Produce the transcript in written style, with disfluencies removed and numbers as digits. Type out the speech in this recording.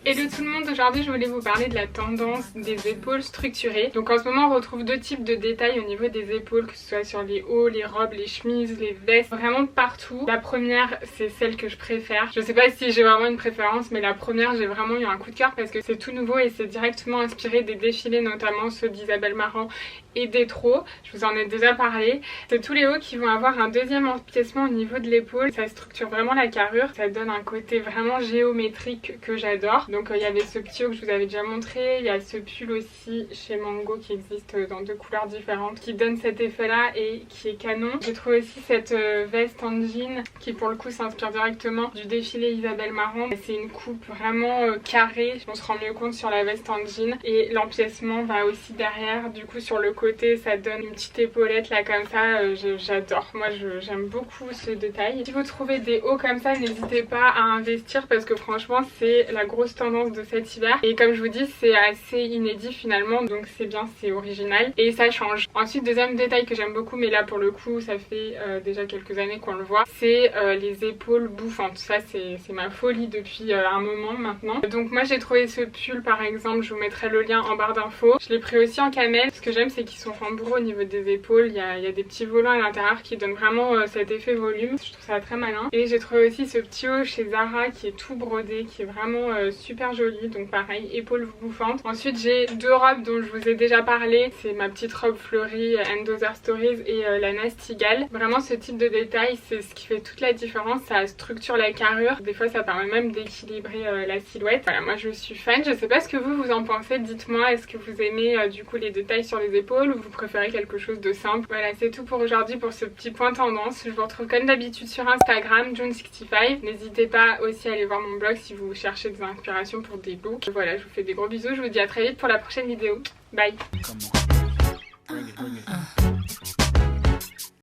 Hello tout le monde, aujourd'hui je voulais vous parler de la tendance des épaules structurées. Donc en ce moment on retrouve deux types de détails au niveau des épaules, que ce soit sur les hauts, les robes, les chemises, les vestes, vraiment partout. La première c'est celle que je préfère. Je sais pas si j'ai vraiment une préférence, mais la première j'ai vraiment eu un coup de cœur parce que c'est tout nouveau et c'est directement inspiré des défilés, notamment ceux d'Isabelle Marant et d'Etro. Je vous en ai déjà parlé. C'est tous les hauts qui vont avoir un deuxième empiècement au niveau de l'épaule. Ça structure vraiment la carrure, ça donne un côté vraiment géométrique que j'adore. Donc il y avait ce petit haut que je vous avais déjà montré, il y a ce pull aussi chez Mango qui existe dans deux couleurs différentes qui donne cet effet là et qui est canon. J'ai trouvé aussi cette veste en jean qui pour le coup s'inspire directement du défilé Isabelle Marant. C'est une coupe vraiment carrée, on se rend mieux compte sur la veste en jean et l'empiècement va aussi derrière, du coup sur le côté ça donne une petite épaulette là comme ça, j'adore. Moi j'aime beaucoup ce détail. Si vous trouvez des hauts comme ça, n'hésitez pas à investir parce que franchement c'est la grosse tendance de cet hiver et comme je vous dis c'est assez inédit finalement, donc c'est bien, c'est original et ça change. Ensuite deuxième détail que j'aime beaucoup, mais là pour le coup ça fait déjà quelques années qu'on le voit, c'est les épaules bouffantes. Ça c'est ma folie depuis un moment maintenant. Donc moi j'ai trouvé ce pull par exemple, je vous mettrai le lien en barre d'infos. Je l'ai pris aussi en camel. Ce que j'aime c'est qu'ils sont rembourrés au niveau des épaules, il y a des petits volants à l'intérieur qui donnent vraiment cet effet volume. Je trouve ça très malin. Et j'ai trouvé aussi ce petit haut chez Zara qui est tout brodé, qui est vraiment super joli. Donc pareil, épaules bouffantes. Ensuite j'ai deux robes dont je vous ai déjà parlé. C'est ma petite robe fleurie And Other Stories et la Nastigale. Vraiment ce type de détail c'est ce qui fait toute la différence. Ça structure la carrure. Des fois ça permet même d'équilibrer la silhouette. Voilà, moi je suis fan. Je sais pas ce que vous en pensez. Dites-moi, est-ce que vous aimez du coup les détails sur les épaules ou vous préférez quelque chose de simple. Voilà, c'est tout pour aujourd'hui pour ce petit point tendance. Je vous retrouve comme d'habitude sur Instagram, June65. N'hésitez pas aussi à aller voir mon blog si vous cherchez des inspirations pour des looks. Voilà, je vous fais des gros bisous. Je vous dis à très vite pour la prochaine vidéo. Bye.